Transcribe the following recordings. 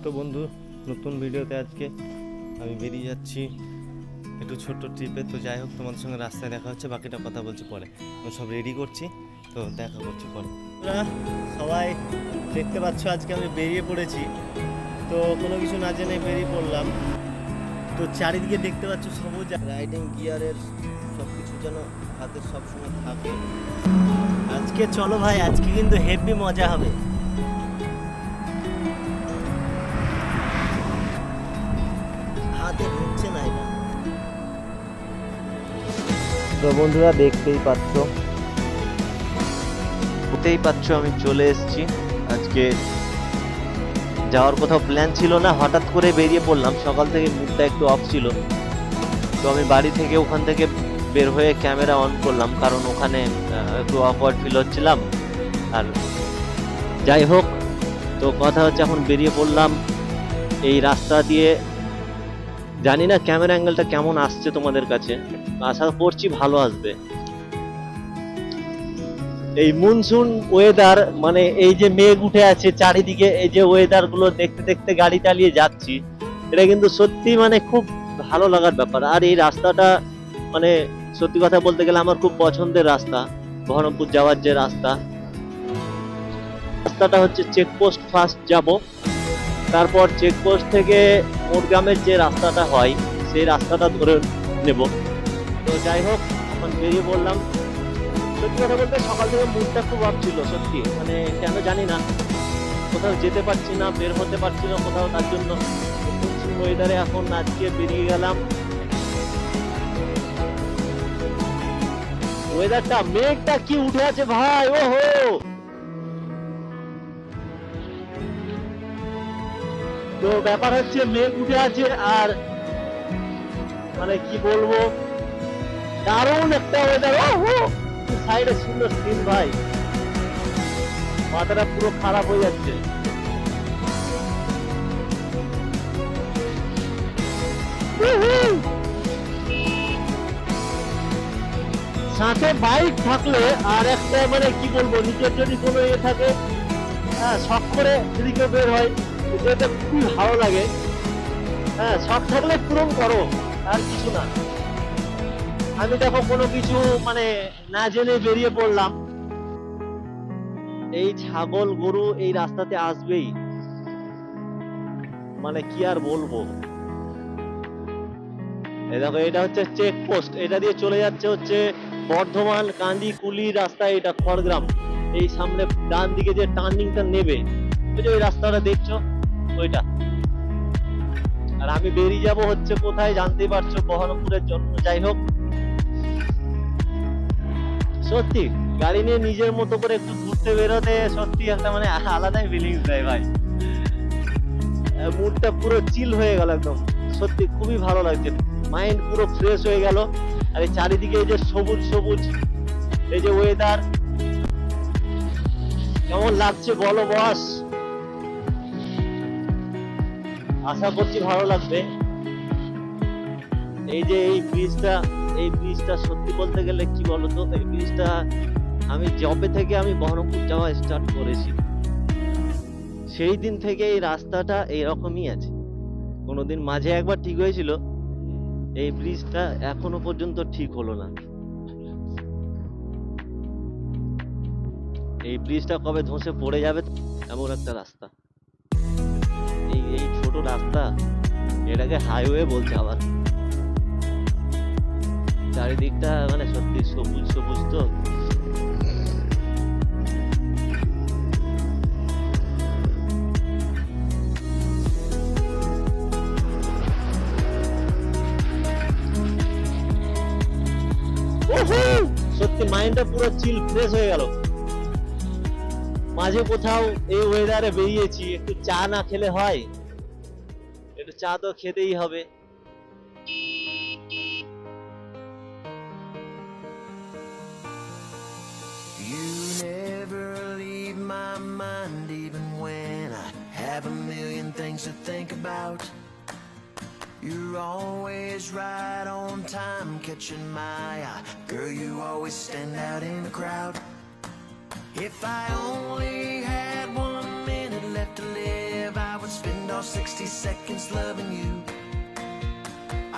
তো বন্ধু, নতুন ভিডিওতে আজকে আমি বেরিয়ে যাচ্ছি একটু ছোট্ট ট্রিপে। তো যাই হোক, তোমাদের সঙ্গে রাস্তায় দেখা হচ্ছে, বাকিটা কথা বলছি পরে। আমি সব রেডি করছি, তো দেখা করছি পরে। সবাই দেখতে পাচ্ছ আজকে আমি বেরিয়ে পড়েছি, তো কোনো কিছু না জেনে বেরিয়ে পড়লাম। তো চারিদিকে দেখতে পাচ্ছ সবুজ, রাইডিং গিয়ারের সব কিছু যেন হাতের সবসময় থাকে। আজকে চলো ভাই, আজকে কিন্তু হেভি মজা হবে। হাতে ঢুকছে না এটা। তো বন্ধুরা দেখতেই পাচ্ছ আমি চলে এসেছি। আজকে যাওয়ার কোথাও প্ল্যান ছিল না, হঠাৎ করে বেরিয়ে পড়লাম। সকাল থেকে মুডটা একটু অফ ছিল, তো আমি বাড়ি থেকে ওখান থেকে বের হয়ে ক্যামেরা অন করলাম, কারণ ওখানে একটু অকওয়ার্ড ফিল হচ্ছিলাম। আর যাই হোক, তো কথা হচ্ছে এখন বেরিয়ে পড়লাম এই রাস্তা দিয়ে। জানি না ক্যামেরা অ্যাঙ্গেলটা কেমন আসছে তোমাদের কাছে, আশা করছি ভালো আসবে। এই মনসুন ওয়েদার, মানে এই যে মেঘ উঠে আছে চারিদিকে, এই যে ওয়েদার গুলো দেখতে দেখতে গাড়ি চালিয়ে যাচ্ছি, এটা কিন্তু সত্যি মানে খুব ভালো লাগার ব্যাপার। আর এই রাস্তাটা মানে সত্যি কথা বলতে গেলে আমার খুব পছন্দের রাস্তা। বহরমপুর যাওয়ার যে রাস্তাটা হচ্ছে চেকপোস্ট ফার্স্ট যাব, তারপর চেকপোস্ট থেকে মোরগ্রামের যে রাস্তাটা হয় সেই রাস্তাটা ধরে নেব। তো যাই হোক, এখন বেরিয়ে পড়লাম। সত্যি কথা বলতে সকাল থেকে মুডটা খুব অফ ছিল, সত্যি মানে কেন জানি না, কোথাও যেতে পারছি না, বের হতে পারছি না কোথাও। তার জন্য ওয়েদারে এখন আজকে বেরিয়ে গেলাম। ওয়েদারটা, মেঘটা কি উঠে আছে ভাই, ওহো। তো ব্যাপার হচ্ছে মেঘ উঠে আছে, আর মানে কি বলবো, দারুণ একটা ওয়েদার। ওহো, সাইডে সুন্দর সিন ভাই, মাথাটা পুরো খারাপ হয়ে যাচ্ছে। সাথে বাইক থাকলে আর একটা মানে কি বলবো, নিজের যদি কোনো ইয়ে থাকে, হ্যাঁ, শখ করে যদি কেউ বের হয়, এটা খুবই ভালো লাগে। হ্যাঁ, শখ থাকলে পূরণ করো, আর কিছু না। আমি দেখো কোনো কিছু মানে না জেনে বেরিয়ে পড়লাম। এই ছাগল গরু এই রাস্তাতে আসবেই, মানে কি আর বলবো। এই দেখো, এটা হচ্ছে চেকপোস্ট, এটা দিয়ে চলে যাচ্ছে হচ্ছে বর্ধমান কান্দি কুলি রাস্তা, এটা খড়গ্রাম। এই সামনে ডান দিকে যে টার্নিংটা নেবে, ওই যে ওই রাস্তাটা দেখছো, ওইটা। আর আমি বেরিয়ে যাব হচ্ছে কোথায় জানতেই পারছো, বহরমপুরের জন্য। যাই হোক, সত্যি গাড়ি নিয়ে নিজের মতো করে একটু ঘুরতে বেরোতে সত্যি একটা মানে আলাদাই ফিলিংস দেয় ভাই। মুডটা পুরো চিল হয়ে গেল একদম, সত্যি খুবই ভালো লাগছে, মাইন্ড পুরো ফ্রেশ হয়ে গেল। আর এই চারিদিকে এই যে সবুজ সবুজ, এই যে ওয়েদার, কেমন লাগছে বলো বস। আশা করছি ভালো লাগবে। এই যে এই ব্রিজটা সত্যি বলতে গেলে কি বলতো, এই ব্রিজটা আমি জবে থেকে আমি বহরমপুর যাওয়া স্টার্ট করেছি, সেই দিন থেকে এই রাস্তাটা এইরকমই আছে। কোনোদিন মাঝে একবার ঠিক হয়েছিল, এই ব্রিজটা এখনো পর্যন্ত ঠিক হলো না। এই ব্রিজটা কবে ধসে পড়ে যাবে, এমন একটা রাস্তা। এই ছোট রাস্তা, এটাকে হাইওয়ে বলছে আবার। চারিদিকটা মানে সত্যি সবুজ সবুজ। তো সত্যি মাইন্ডটা পুরো চিল ফ্রেশ হয়ে গেল। মাঝে কোথাও এই ওয়েদারে বেরিয়েছি, একটু চা না খেলে হয়, একটু চা তো খেতেই হবে। You never leave my mind even when I have a million things to think about. You're always right on time, catching my eye. Girl, you always stand out in the crowd. If I only had 1 minute left to live, I would spend all 60 seconds loving you.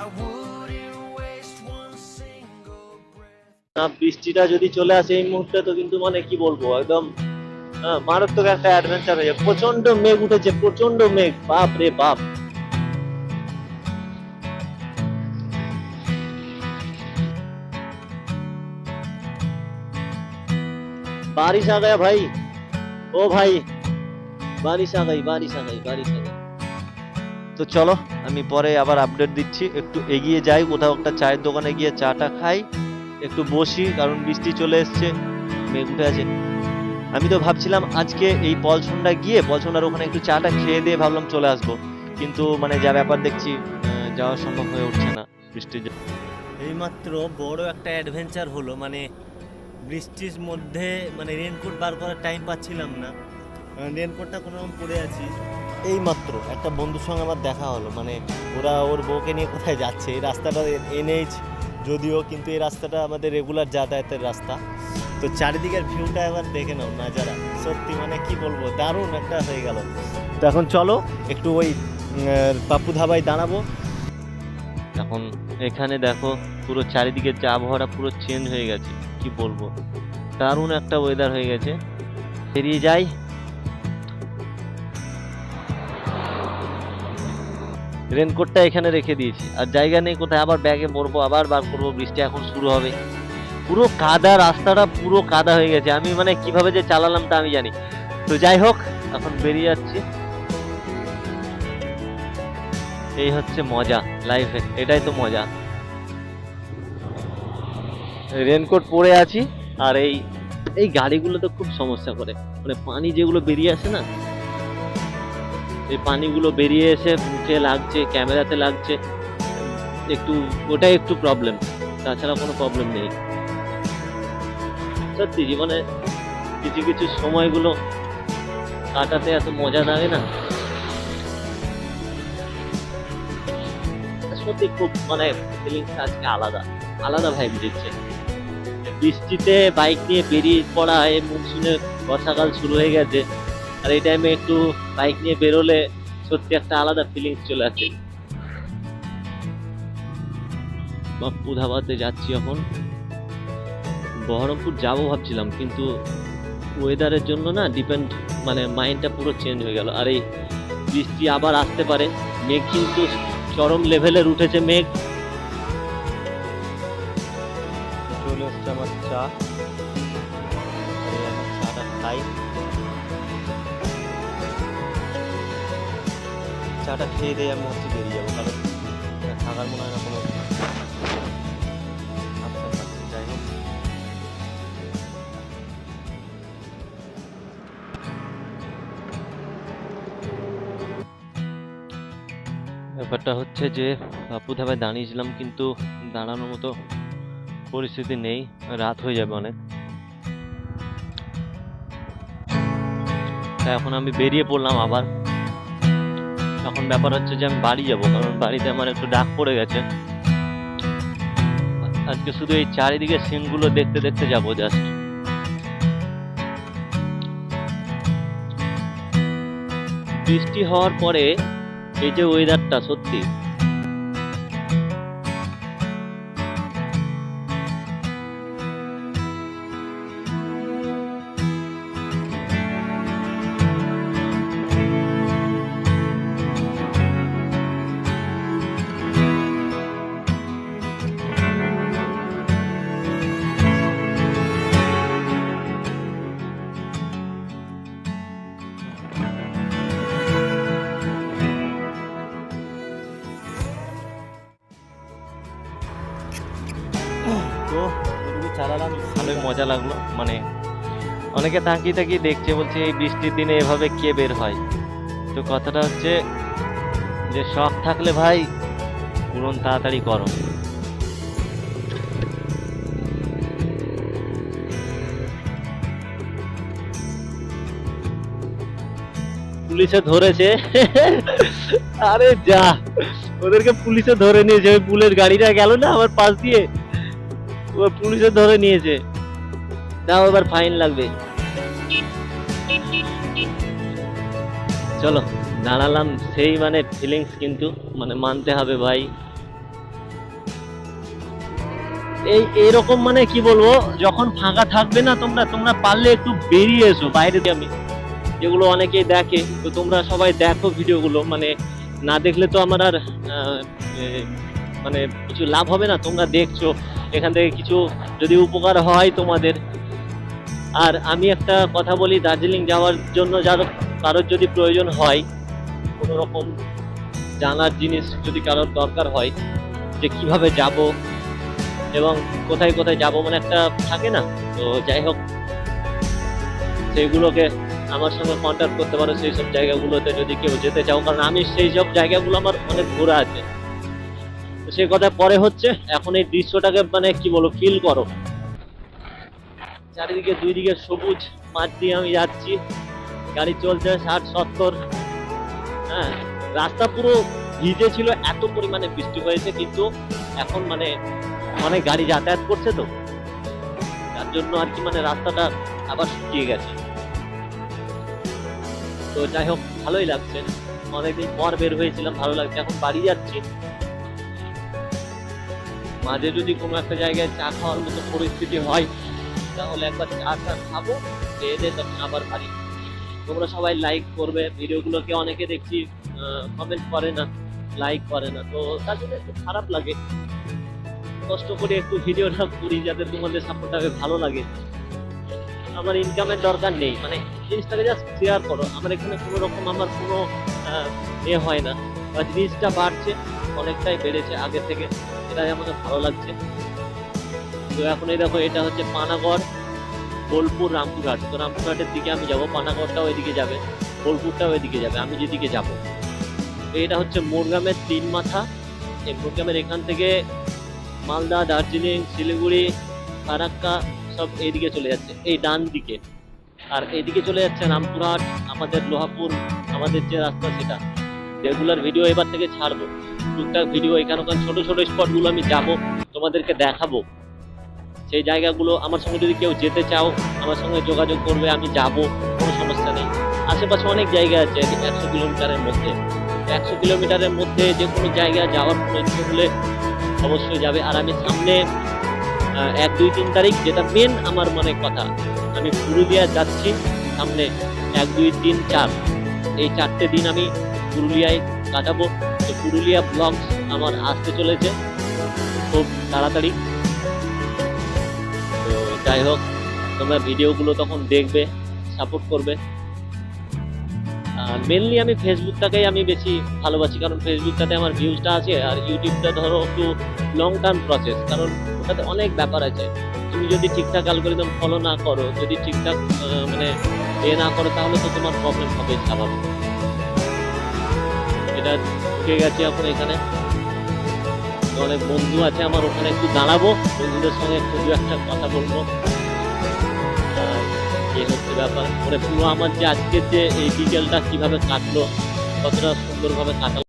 I wouldn't waste one single breath. না, বৃষ্টিটা যদি চলে আসে এই মুহূর্তে তো কিন্তু মানে কি বলবো, একদম মারাত্মক একটা অ্যাডভেঞ্চার হয়ে যাবে। প্রচন্ড মেঘ উঠেছে, প্রচন্ড মেঘ, বাপ রে বাপ। बारिश आ गया भाई, ओ भाई बारिश आ गई, बारिश आ गई, बारिश आ गई। তো চলো আমি পরে আবার আপডেট দিচ্ছি। একটু এগিয়ে যাই, কোথাও একটা চায়ের দোকানে গিয়ে চাটা খাই, একটু বসি, কারণ বৃষ্টি চলে এসছে, মেঘ উঠে আছে। আমি তো ভাবছিলাম আজকে এই পলসন্ডা গিয়ে পলসন্ডার ওখানে একটু চাটা খেয়ে দিয়ে ভাবলাম চলে আসবো, কিন্তু মানে যা ব্যাপার দেখছি যাওয়া সম্ভব হয়ে উঠছে না বৃষ্টির জন্য। এইমাত্র বড় একটা অ্যাডভেঞ্চার হলো, মানে বৃষ্টির মধ্যে মানে রেনকোট বার করার টাইম পাচ্ছিলাম না, রেনকোটটা কোনো রকম পরে আছি। এই মাত্র একটা বন্ধুর সঙ্গে আমার দেখা হলো, মানে ওরা ওর বউকে নিয়ে কোথায় যাচ্ছে। এই রাস্তাটা NH যদিও, কিন্তু এই রাস্তাটা আমাদের রেগুলার যাতায়াতের রাস্তা। তো চারিদিকের ভিউটা এবার দেখে নাও, নাজারা সত্যি মানে কি বলবো, দারুণ একটা হয়ে গেল। তো এখন চলো একটু ওই পাপ্পু ধাবায় দাঁড়াবো। এখন এখানে দেখো পুরো চারিদিকের যে আবহাওয়াটা পুরো চেঞ্জ হয়ে গেছে, কি বলবো, দারুণ একটা ওয়েদার হয়ে গেছে। বেরিয়ে যাই। রেনকোটটা এখানে রেখে দিয়েছি, আর জায়গা নেই কোথায় আবার ব্যাগে ভরবো, আবার বার করবো। বৃষ্টি এখন শুরু হবে, পুরো কাদা, রাস্তাটা পুরো কাদা হয়ে গেছে। আমি মানে কিভাবে যে চালালাম তা আমি জানি। তো যাই হোক, এখন বেরিয়ে যাচ্ছি। এই হচ্ছে মজা লাইফে, এটাই তো মজা। রেনকোট পরে আছি, আর এই গাড়িগুলো তো খুব সমস্যা করে, মানে পানি যেগুলো বেরিয়ে আসে না, এই পানিগুলো বেরিয়ে এসে মুখে লাগছে, ক্যামেরাতে লাগছে, একটু ওটাই একটু প্রবলেম, তাছাড়া কোনো প্রবলেম নেই। সত্যি জীবনে কিছু কিছু সময়গুলো কাটাতে এত মজা লাগে না, সত্যি খুব মানে ফিলিংস আজকে আলাদা আলাদা ভাইব দিচ্ছে। বৃষ্টিতে বাইক নিয়ে বেরিয়ে পড়া, এই মনসুনে বর্ষাকাল শুরু হয়ে গেছে, আর এই টাইমে একটু বাইক নিয়ে বেরোলে সত্যি একটা আলাদা ফিলিংস চলে আসে। পাপ্পু ধাবাতে যাচ্ছি এখন। বহরমপুর যাবো ভাবছিলাম, কিন্তু ওয়েদারের জন্য না ডিপেন্ড, মানে মাইন্ডটা পুরো চেঞ্জ হয়ে গেল। আর এই বৃষ্টি আবার আসতে পারে, মেঘ কিন্তু চরম লেভেলের উঠেছে মেঘ। চলে আসছে আমার চা, চাটা খাই। চাটা খেয়ে দিয়ে আমি হচ্ছে বেরিয়ে যাবো, কারণ থাকার মনে হয় না কোনো। যাই হোক, ব্যাপারটা হচ্ছে যে পাপ্পু ধাবায় দাঁড়িয়েছিলাম, কিন্তু দাঁড়ানোর মতো পরিস্থিতি নেই, রাত হয়ে যাবে অনেক। তাই এখন আমি বেরিয়ে পড়লাম আবার। এখন ব্যাপার হচ্ছে যে আমি বাড়ি যাব, কারণ বাড়িতে আমার একটু ডাক পড়ে গেছে। আজকে শুধু এই চারিদিকে সিনগুলো দেখতে দেখতে যাবো জাস্ট। বৃষ্টি হওয়ার পরে এই যে ওয়েদারটা, সত্যি তো চালালাম, ভালোই মজা লাগলো। মানে অনেকে তাকিয়ে তাকিয়ে দেখছে, বলছে এই বৃষ্টির দিনে এভাবে কে বের হয়। তো কথাটা হচ্ছে যে শখ থাকলে ভাই পূরণ তাড়াতাড়ি করো। পুলিশে ধরেছে আরে যা, ওদেরকে পুলিশে ধরে নিয়েছে। ওই বুলেট গাড়িটা গেল না আমার পাশ দিয়ে, ও পুলিশে ধরে নিয়েছে। দাও, এবার ফাইন লাগবে। চলো দাঁড়ালাম, সেই মানে ফিলিংস কিন্তু মানে মানতে হবে ভাই। এইরকম মানে কি বলবো, যখন ফাঁকা থাকবে না তোমরা তোমরা পারলে একটু বেরিয়ে এসো বাইরে দিয়ে। আমি যেগুলো অনেকেই দেখে, তো তোমরা সবাই দেখো ভিডিওগুলো, মানে না দেখলে তো আমার আর মানে কিছু লাভ হবে না। তোমরা দেখছো, এখান থেকে কিছু যদি উপকার হয় তোমাদের। আর আমি একটা কথা বলি, দার্জিলিং যাওয়ার জন্য কারোর যদি প্রয়োজন হয়, কোনো রকম জানার জিনিস যদি কারোর দরকার হয়, যে কিভাবে যাব এবং কোথায় কোথায় যাব, মানে একটা থাকে না, তো যাই হোক সেইগুলোকে আমার সঙ্গে কন্ট্যাক্ট করতে পারো সেই সব জায়গাগুলোতে যদি কেউ যেতে চাও, কারণ আমি সেই সব জায়গাগুলো আমার অনেক ঘোরা আছে। তো সেই কথা পরে হচ্ছে, এখন এই দৃশ্যটাকে মানে কি বলবো ফিল করো। চারিদিকে দুই দিকে সবুজ মাঠ দিয়ে আমি যাচ্ছি, গাড়ি চলছে 60-70। হ্যাঁ, রাস্তা পুরো ভিজে ছিল, এত পরিমাণে বৃষ্টি হয়েছে, কিন্তু এখন মানে অনেক গাড়ি যাতায়াত করছে, তো তার জন্য আর কি মানে রাস্তাটা আবার শুকিয়ে গেছে। তো যাই হোক ভালোই লাগছে, অনেকদিন পর বের হয়েছিলাম, ভালো লাগছে। এখন বাড়ি যাচ্ছি, মাঝে যদি কোনো একটা জায়গায় চা খাওয়ার মতো পরিস্থিতি হয় তাহলে একবার চা খাবো, খেয়ে দিয়ে তখন আবার বাড়ি। তোমরা সবাই লাইক করবে ভিডিওগুলোকে, অনেকে দেখছি কমেন্ট করে না, লাইক করে না, তো তার জন্য একটু খারাপ লাগে। কষ্ট করে একটু ভিডিওটা করি যাতে তোমাদের সাপোর্টটা ভালো লাগে। আমার ইনকামের দরকার নেই, মানে জিনিসটাকে জাস্ট শেয়ার করো। আমার এখানে কোনো রকম আমার কোনো হয় না, জিনিসটা বাড়ছে, অনেকটাই বেড়েছে আগে থেকে, এটাই আমাকে ভালো লাগছে। তো এখন এই দেখো, এটা হচ্ছে পানাগড়, বোলপুর, রামপুরহাট। তো রামপুরহাটের দিকে আমি যাবো, পানাগড়টাও এদিকে যাবে, বোলপুরটাও এদিকে যাবে, আমি যেদিকে যাবো। তো এটা হচ্ছে মোরগ্রামের 3 মাথা। এই মোরগ্রামের এখান থেকে মালদা, দার্জিলিং, শিলিগুড়ি, ফারাক্কা সব এইদিকে চলে যাচ্ছে, এই ডান দিকে। আর এইদিকে চলে যাচ্ছে রামপুরহাট, আমাদের লোহাপুর, আমাদের যে রাস্তা সেটা। রেগুলার ভিডিও এবার থেকে ছাড়বো, টুকটাক ভিডিও এখানকার ছোট ছোট স্পটগুলো আমি যাব, তোমাদেরকে দেখাবো। সেই জায়গাগুলো আমার সঙ্গে যদি কেউ যেতে চাও, আমার সঙ্গে যোগাযোগ করবে, আমি যাব, কোনো সমস্যা নেই। আশেপাশে অনেক জায়গা আছে 100 কিলোমিটারের মধ্যে। 100 কিলোমিটারের মধ্যে যে কোনো জায়গা যাওয়ার ইচ্ছে হলে অবশ্যই যাবে। আর আমি সামনে 1, 2, 3 তারিখ, যেটা মেন আমার মানে কথা, আমি পুরুলিয়া যাচ্ছি সামনে 1, 2, 3, 4, এই 4টে দিন আমি পুরুলিয়ায় কাটাবো। তো পুরুলিয়া ব্লগস আমার আসতে চলেছে খুব তাড়াতাড়ি। তো যাই হোক, তোমরা ভিডিওগুলো তখন দেখবে, সাপোর্ট করবে। আর মেনলি আমি ফেসবুকটাকেই আমি বেশি ভালোবাসি, কারণ ফেসবুকটাতে আমার ভিউজটা আছে। আর ইউটিউবটা ধরো একটু লং টার্ম প্রসেস, কারণ ওটাতে অনেক ব্যাপার আছে। তুমি যদি ঠিকঠাক অ্যালগরিদম ফলো না করো, যদি ঠিকঠাক মানে না করো, তাহলে তো তোমার প্রবলেম হবে স্বাভাবিক। এটা ঢুকে গেছে এখন এখানে, অনেক বন্ধু আছে আমার, ওখানে একটু দাঁড়াবো, বন্ধুদের সঙ্গে একটু একটা কথা বলবো। এই হচ্ছে ব্যাপার, মানে পুরো আমার যে আজকের যে এই বিকেলটা কিভাবে কাটলো, কতটা সুন্দরভাবে কাটালো।